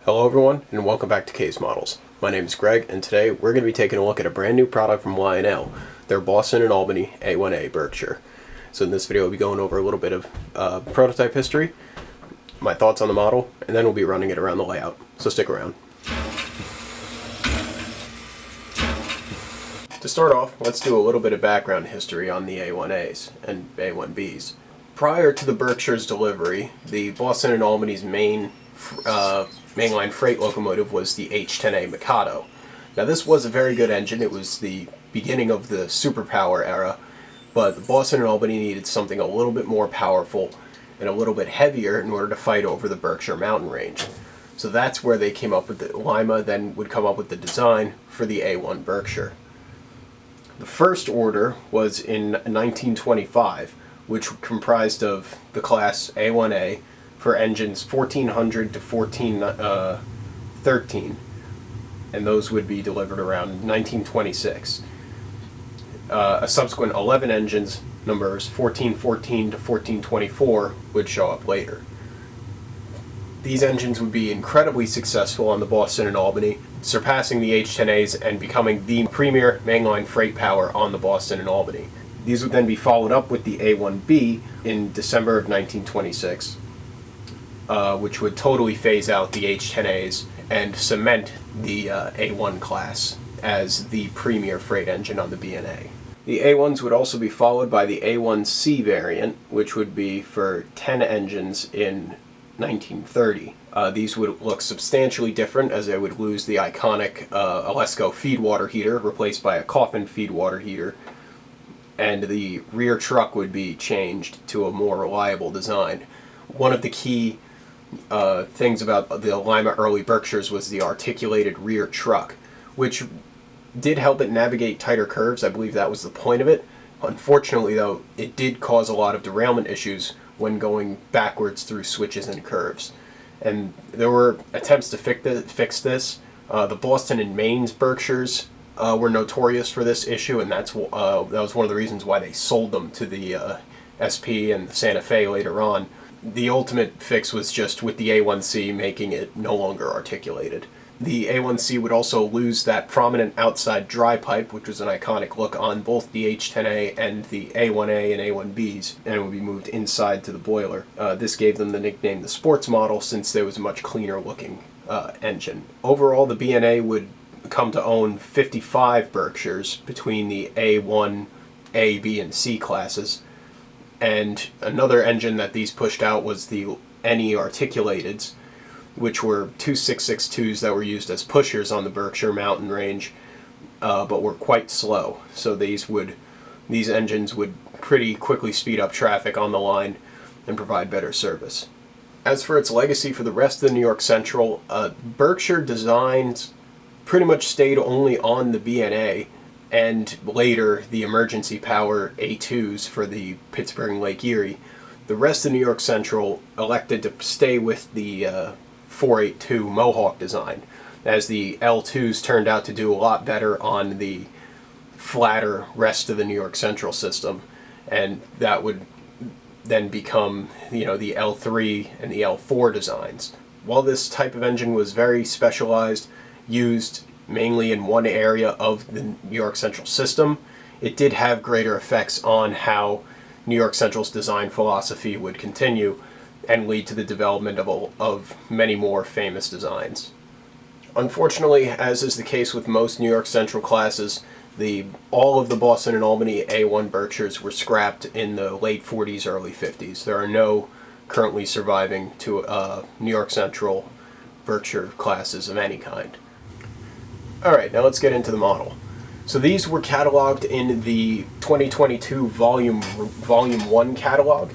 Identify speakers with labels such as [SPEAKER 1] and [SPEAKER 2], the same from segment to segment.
[SPEAKER 1] Hello everyone, and welcome back to Case Models. My name is Greg, and today we're going to be taking a look at a brand new product from Lionel, their Boston and Albany A-1a Berkshire. So in this video we'll be going over a little bit of prototype history, my thoughts on the model, and then we'll be running it around the layout, so stick around. To start off, let's do a little bit of background history on the A-1as and A-1bs. Prior to the Berkshire's delivery, the Boston and Albany's mainline freight locomotive was the H-10A Mikado. Now this was a very good engine. It was the beginning of the superpower era, but the Boston and Albany needed something a little bit more powerful and a little bit heavier in order to fight over the Berkshire mountain range. So that's where they came up with the Lima, then would come up with the design for the A1 Berkshire. The first order was in 1925, which comprised of the class A-1a for engines 1400 to 1413, and those would be delivered around 1926. A subsequent 11 engines, numbers 1414 to 1424, would show up later. These engines would be incredibly successful on the Boston and Albany, surpassing the H-10As and becoming the premier mainline freight power on the Boston and Albany. These would then be followed up with the A-1b in December of 1926, which would totally phase out the H-10As and cement the A1 class as the premier freight engine on the B&A. The A1s would also be followed by the A1c variant, which would be for 10 engines in 1930. These would look substantially different, as they would lose the iconic Alesco feed water heater, replaced by a coffin feed water heater, and the rear truck would be changed to a more reliable design. One of the key things about the Lima early Berkshires was the articulated rear truck, which did help it navigate tighter curves. I believe that was the point of it. Unfortunately, though, it did cause a lot of derailment issues when going backwards through switches and curves. And there were attempts to fix this. The Boston and Maine's Berkshires were notorious for this issue, and that was one of the reasons why they sold them to the SP and the Santa Fe later on. The ultimate fix was just with the A1c making it no longer articulated. The A1c would also lose that prominent outside dry pipe, which was an iconic look on both the H-10A and the A1a and A1bs, and it would be moved inside to the boiler. This gave them the nickname the sports model, since there was a much cleaner looking engine. Overall, the B&A would come to own 55 Berkshires between the A1, A, B, and C classes. And another engine that these pushed out was the NE Articulateds, which were 2662s that were used as pushers on the Berkshire mountain range, but were quite slow. So these engines would pretty quickly speed up traffic on the line and provide better service. As for its legacy for the rest of the New York Central, Berkshire designs pretty much stayed only on the B&A, and later the emergency power A2s for the Pittsburgh and Lake Erie. The rest of New York Central elected to stay with the 482 Mohawk design, as the L2s turned out to do a lot better on the flatter rest of the New York Central system, and that would then become, the L3 and the L4 designs. While this type of engine was very specialized, used mainly in one area of the New York Central system, it did have greater effects on how New York Central's design philosophy would continue and lead to the development of many more famous designs. Unfortunately, as is the case with most New York Central classes, all of the Boston and Albany A1 Berkshires were scrapped in the late 40s, early 50s. There are no currently surviving to New York Central Berkshire classes of any kind. Alright, now let's get into the model. So these were cataloged in the 2022 Volume 1 catalog.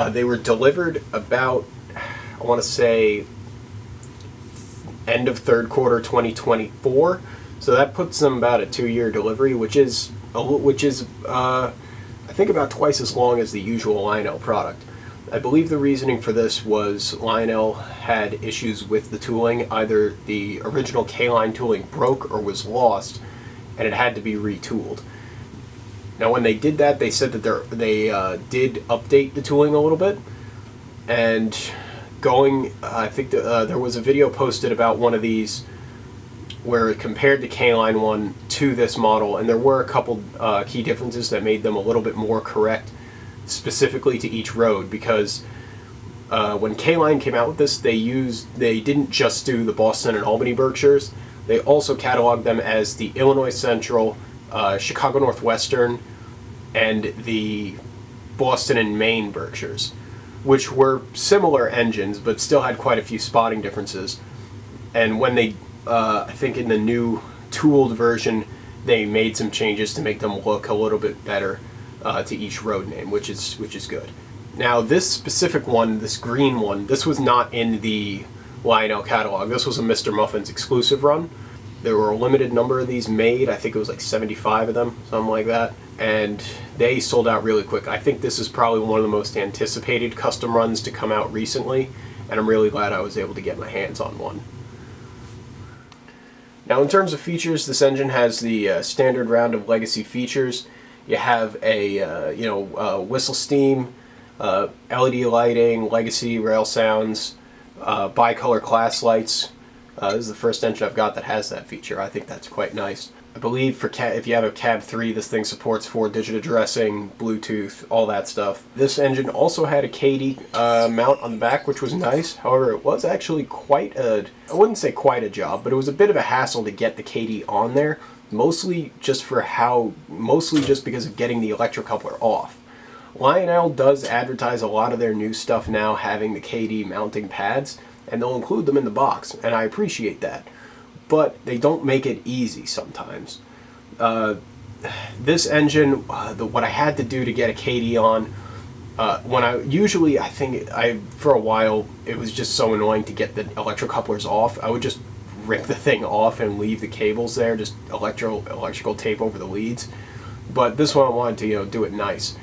[SPEAKER 1] They were delivered about, I want to say, end of third quarter 2024. So that puts them about a 2-year delivery, which is I think about twice as long as the usual Lionel product. I believe the reasoning for this was Lionel had issues with the tooling. Either the original K-line tooling broke or was lost, and it had to be retooled. Now when they did that, they said that they did update the tooling a little bit, and I think there was a video posted about one of these where it compared the K-Line one to this model, and there were a couple key differences that made them a little bit more correct specifically to each road, because when K-Line came out with this, they didn't just do the Boston and Albany Berkshires, they also cataloged them as the Illinois Central, Chicago Northwestern, and the Boston and Maine Berkshires, which were similar engines but still had quite a few spotting differences. And when they, I think in the new tooled version, they made some changes to make them look a little bit better to each road name, which is good. Now this specific one, this green one, this was not in the Lionel catalog. This was a Mr. Muffin's exclusive run. There were a limited number of these made. I think it was like 75 of them, something like that. And they sold out really quick. I think this is probably one of the most anticipated custom runs to come out recently, and I'm really glad I was able to get my hands on one. Now in terms of features, this engine has the standard round of legacy features. You have a whistle steam, LED lighting, legacy rail sounds, bicolor class lights. This is the first engine I've got that has that feature. I think that's quite nice. I believe if you have a cab 3, this thing supports 4-digit addressing, Bluetooth, all that stuff. This engine also had a KD mount on the back, which was nice. However, it was actually I wouldn't say quite a job, but it was a bit of a hassle to get the KD on there, mostly just because of getting the electrocoupler off. Lionel does advertise a lot of their new stuff now having the KD mounting pads, and they'll include them in the box, and I appreciate that. But they don't make it easy sometimes. This engine, what I had to do to get a KD on, for a while, it was just so annoying to get the electrocouplers off. I would just rip the thing off and leave the cables there, just electrical tape over the leads. But this one I wanted to do it nice,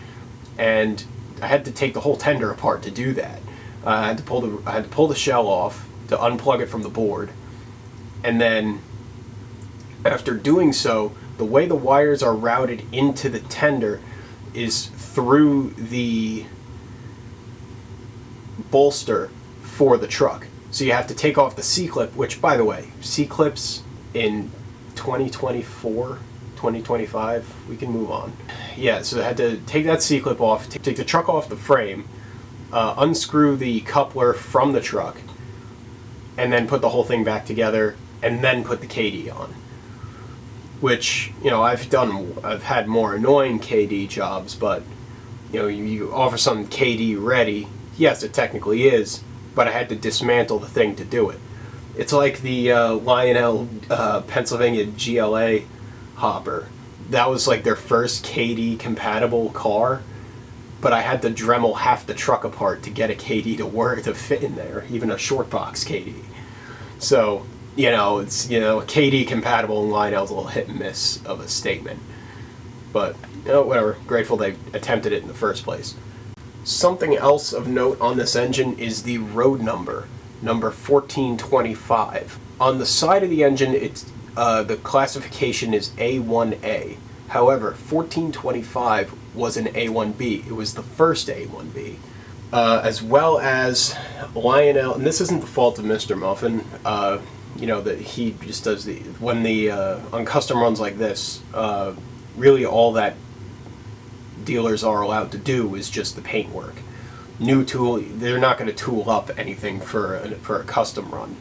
[SPEAKER 1] and I had to take the whole tender apart to do that. I had to pull the shell off to unplug it from the board, and then after doing so, the way the wires are routed into the tender is through the bolster for the truck. So you have to take off the C-clip, which, by the way, C-clips in 2024, 2025, we can move on. Yeah, so I had to take that C-clip off, take the truck off the frame, unscrew the coupler from the truck, and then put the whole thing back together, and then put the KD on. Which, I've had more annoying KD jobs, but, you offer something KD ready, yes, it technically is, but I had to dismantle the thing to do it. It's like the Lionel Pennsylvania GLA hopper. That was like their first KD compatible car, but I had to Dremel half the truck apart to get a KD to fit in there, even a short box KD. So, it's, KD compatible and Lionel's a little hit and miss of a statement. But, whatever, grateful they attempted it in the first place. Something else of note on this engine is the road number 1425. On the side of the engine, it's the classification is A-1a. However, 1425 was an A-1b. It was the first A-1b. As well as Lionel, and this isn't the fault of Mr. Muffin, that he just does on custom runs like this, really all that dealers are allowed to do is just the paint work. New tool, they're not going to tool up anything for a custom run.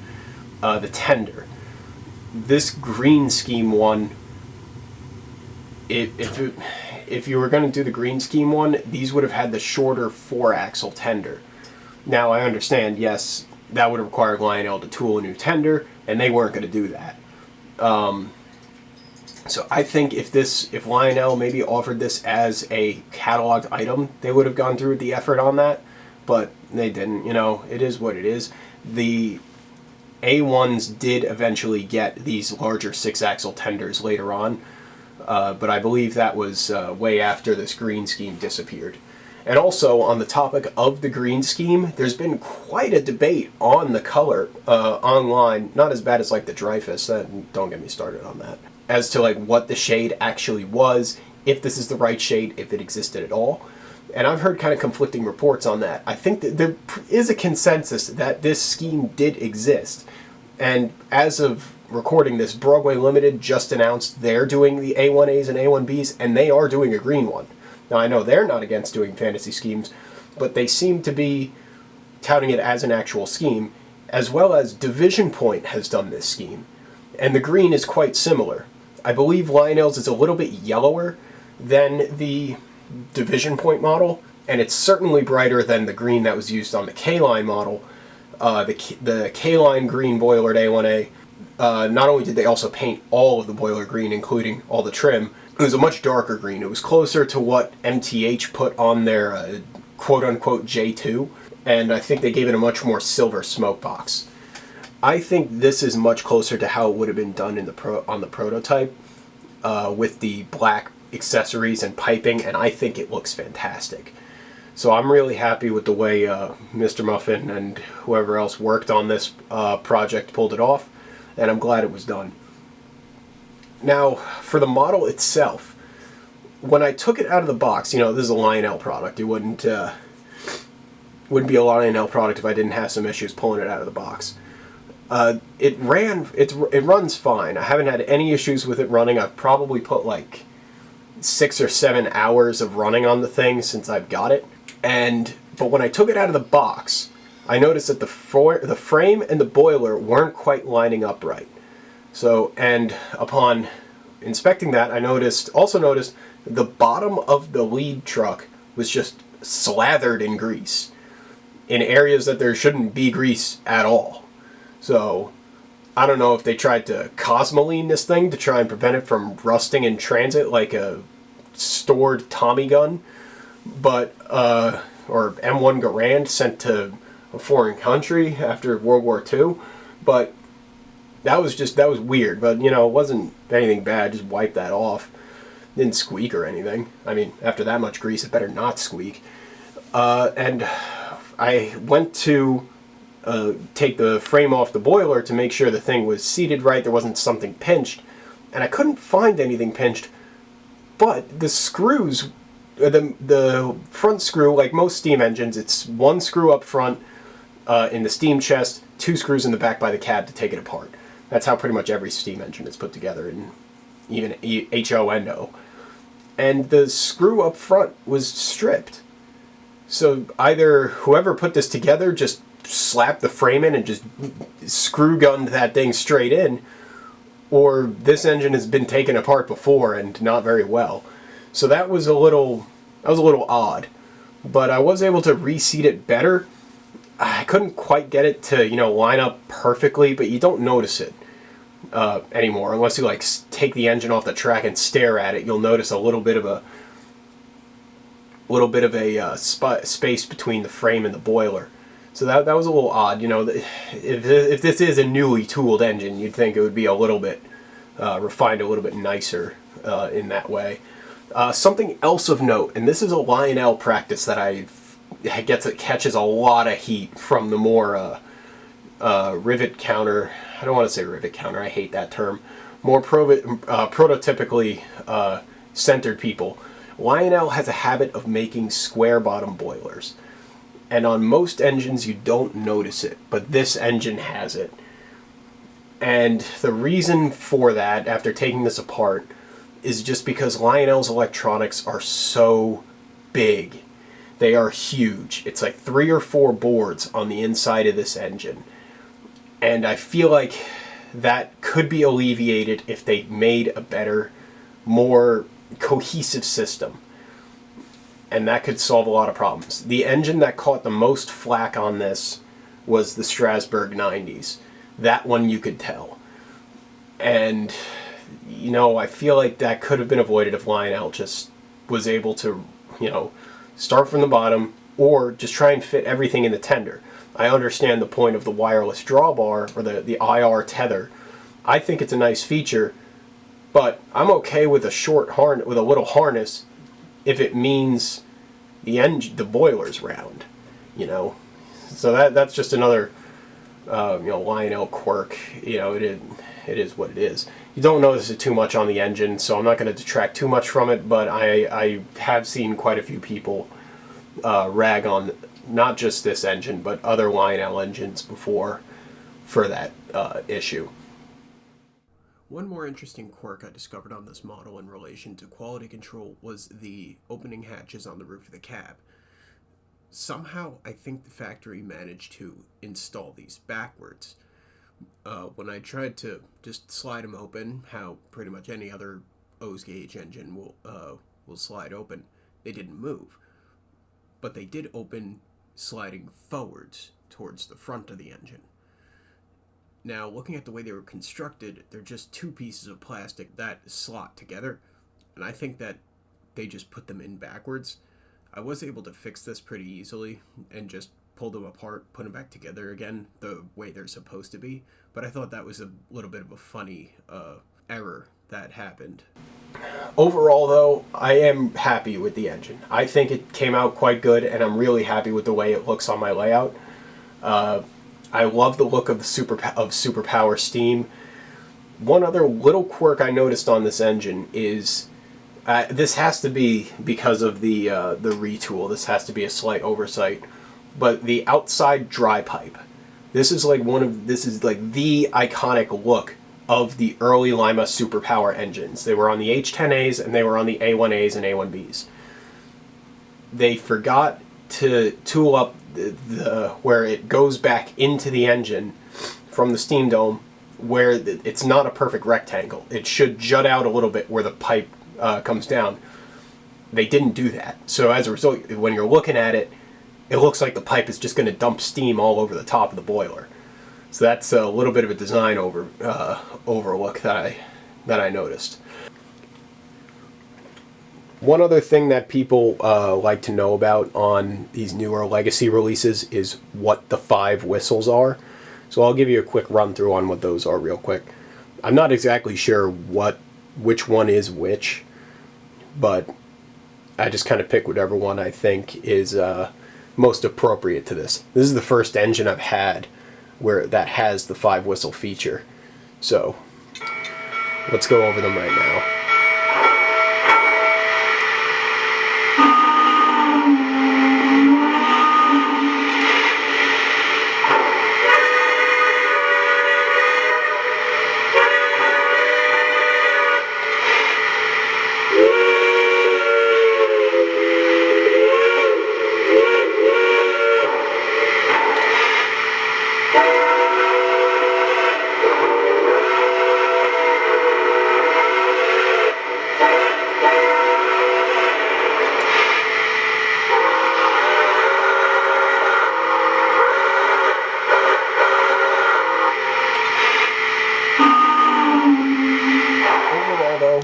[SPEAKER 1] The tender. This green scheme one, if you were going to do the green scheme one, these would have had the shorter 4-axle tender. Now I understand, yes, that would have required Lionel to tool a new tender, and they weren't going to do that. So I think if Lionel maybe offered this as a cataloged item, they would have gone through the effort on that, but they didn't. It is what it is. The A1s did eventually get these larger 6-axle tenders later on, but I believe that was way after this green scheme disappeared. And also, on the topic of the green scheme, there's been quite a debate on the color online, not as bad as like the Dreyfus, don't get me started on that, as to like what the shade actually was, if this is the right shade, if it existed at all. And I've heard kind of conflicting reports on that. I think that there is a consensus that this scheme did exist. And as of recording this, Broadway Limited just announced they're doing the A-1as and A-1bs, and they are doing a green one. Now, I know they're not against doing fantasy schemes, but they seem to be touting it as an actual scheme, as well as Division Point has done this scheme. And the green is quite similar. I believe Lionel's is a little bit yellower than the Division Point model, and it's certainly brighter than the green that was used on the K-Line model. The K-Line green boiler at A-1a, not only did they also paint all of the boiler green, including all the trim, it was a much darker green. It was closer to what MTH put on their quote-unquote J2, and I think they gave it a much more silver smoke box. I think this is much closer to how it would have been done in on the prototype, with the black accessories and piping, and I think it looks fantastic. So I'm really happy with the way Mr. Muffin and whoever else worked on this project pulled it off, and I'm glad it was done. Now, for the model itself, when I took it out of the box, this is a Lionel product. It wouldn't be a Lionel product if I didn't have some issues pulling it out of the box. It runs fine. I haven't had any issues with it running. I've probably put like 6 or 7 hours of running on the thing since I've got it. But when I took it out of the box, I noticed that the frame and the boiler weren't quite lining up right. So, and upon inspecting that, I also noticed the bottom of the lead truck was just slathered in grease in areas that there shouldn't be grease at all. So, I don't know if they tried to Cosmoline this thing to try and prevent it from rusting in transit like a stored Tommy gun, but or M1 Garand sent to a foreign country after World War II. But that was weird. But it wasn't anything bad. Just wiped that off. Didn't squeak or anything. I mean, after that much grease, it better not squeak. And I went to take the frame off the boiler to make sure the thing was seated right, there wasn't something pinched, and I couldn't find anything pinched, but the screws, the front screw, like most steam engines, it's one screw up front in the steam chest, 2 screws in the back by the cab to take it apart. That's how pretty much every steam engine is put together, and even HO and O. And the screw up front was stripped. So either whoever put this together just slapped the frame in and just screw gunned that thing straight in, or this engine has been taken apart before and not very well. So that was a little odd, but I was able to reseat it better. I couldn't quite get it to line up perfectly, but you don't notice it anymore unless you take the engine off the track and stare at it. You'll notice a little bit of a space between the frame and the boiler. So that was a little odd. If this is a newly tooled engine, you'd think it would be a little bit refined, a little bit nicer in that way. Something else of note, and this is a Lionel practice that catches a lot of heat from the more rivet counter. I don't want to say rivet counter. I hate that term. More prototypically centered people. Lionel has a habit of making square bottom boilers. And on most engines you don't notice it, but this engine has it. And the reason for that, after taking this apart, is just because Lionel's electronics are so big. They are huge. It's like 3 or 4 boards on the inside of this engine. And I feel like that could be alleviated if they made a better, more cohesive system. And that could solve a lot of problems. The engine that caught the most flack on this was the Strasbourg 90s. That one you could tell. And, I feel like that could have been avoided if Lionel just was able to, start from the bottom or just try and fit everything in the tender. I understand the point of the wireless drawbar or the IR tether. I think it's a nice feature, but I'm okay with with a little harness if it means the boiler's round, So that's just another, Lionel quirk. It is what it is. You don't notice it too much on the engine, so I'm not going to detract too much from it, but I have seen quite a few people rag on not just this engine, but other Lionel engines before for that issue. One more interesting quirk I discovered on this model in relation to quality control was the opening hatches on the roof of the cab. Somehow, I think the factory managed to install these backwards. When I tried to just slide them open, how pretty much any other O's gauge engine will slide open, they didn't move. But they did open sliding forwards towards the front of the engine. Now, looking at the way they were constructed, they're just two pieces of plastic that slot together, and I think that they just put them in backwards. I was able to fix this pretty easily and just pull them apart, put them back together again the way they're supposed to be, but I thought that was a little bit of a funny error that happened. Overall, though, I am happy with the engine. I think it came out quite good, and I'm really happy with the way it looks on my layout. I love the look of the Superpower steam. One other little quirk I noticed on this engine is this has to be because of the retool. This has to be a slight oversight, but the outside dry pipe. This is like the iconic look of the early Lima Superpower engines. They were on the H10As and they were on the A-1As and A-1Bs. They forgot to tool up where it goes back into the engine from the steam dome, where it's not a perfect rectangle. It should jut out a little bit where the pipe comes down. They didn't do that. So as a result, when you're looking at it, it looks like the pipe is just going to dump steam all over the top of the boiler. So that's a little bit of a design overlook that I noticed. One other thing that people like to know about on these newer legacy releases is what the 5 whistles are. So I'll give you a quick run through on what those are real quick. I'm not exactly sure which one is which, but I just kind of pick whatever one I think is most appropriate to this. This is the first engine I've had where that has the 5 whistle feature. So let's go over them right now.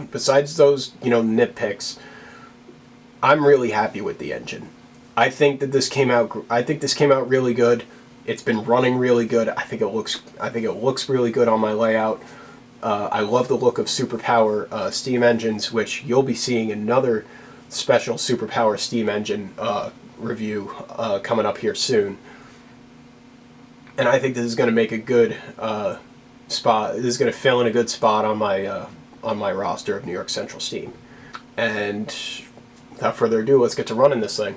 [SPEAKER 1] Besides those, nitpicks, I'm really happy with the engine. I think this came out really good. It's been running really good. I think it looks really good on my layout. I love the look of Superpower steam engines, which you'll be seeing another special Superpower steam engine review coming up here soon. And I think this is going to make a good spot. This is going to fill in a good spot on my roster of New York Central Steam. And without further ado, let's get to running this thing.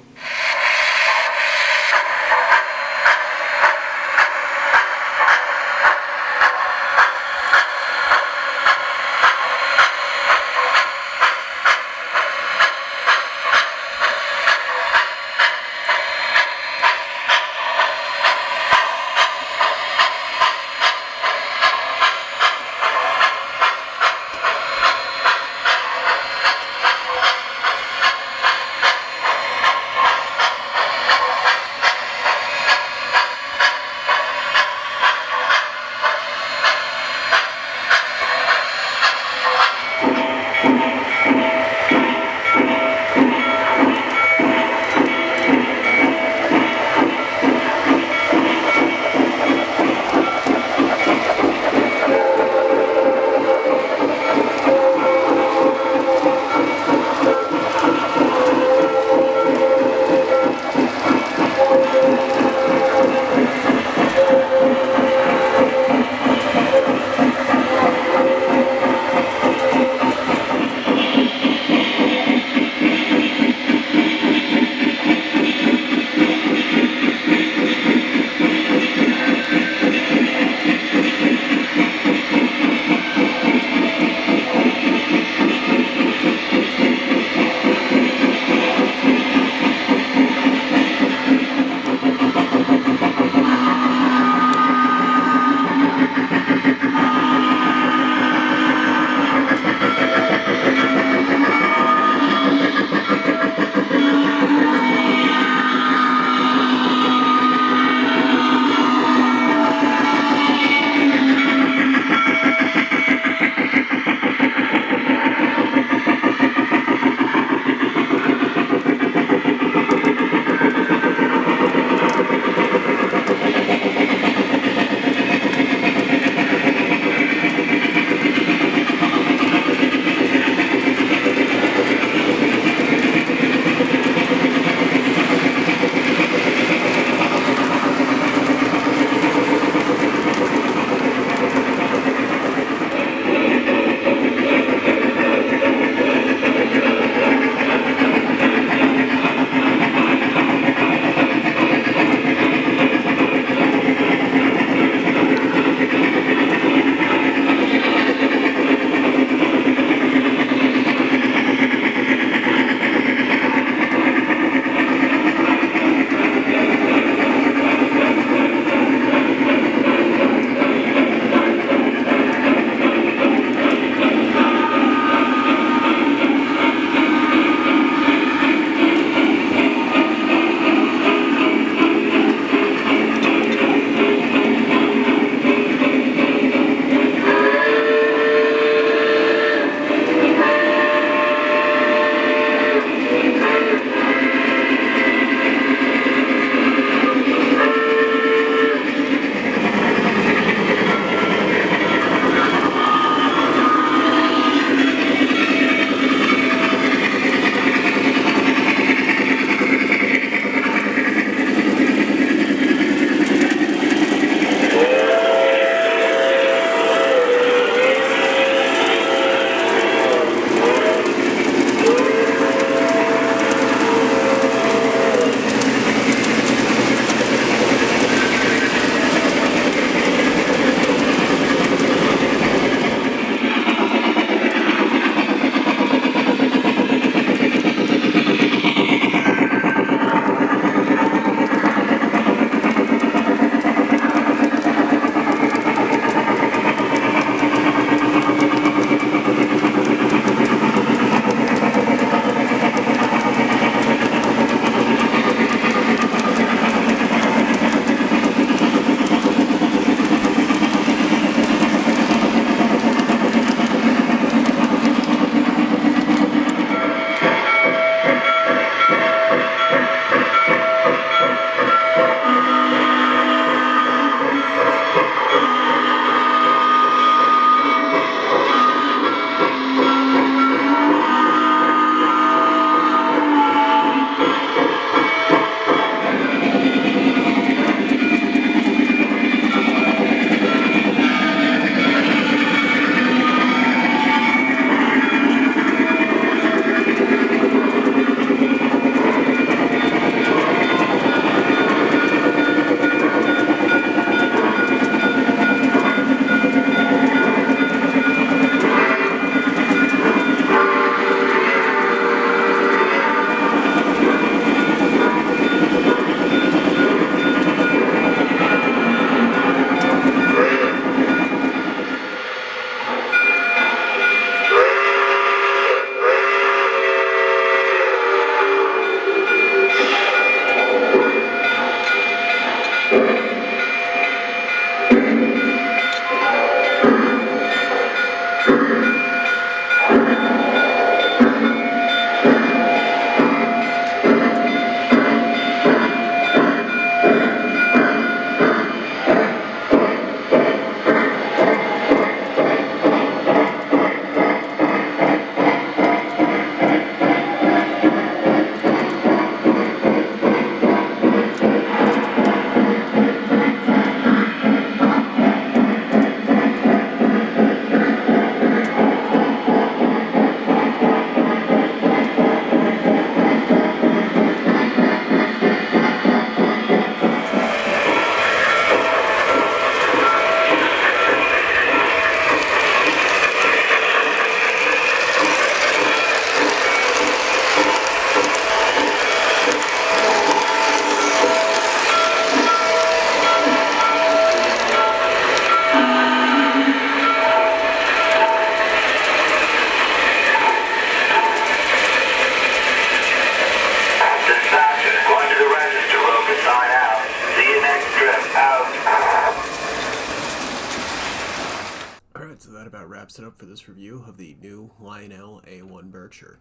[SPEAKER 2] wraps it up for this review of the new Lionel A-1 Berkshire.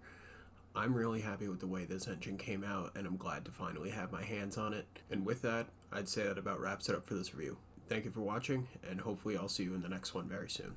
[SPEAKER 2] I'm really happy with the way this engine came out, and I'm glad to finally have my hands on it. And with that, I'd say that about wraps it up for this review. Thank you for watching, and hopefully I'll see you in the next one very soon.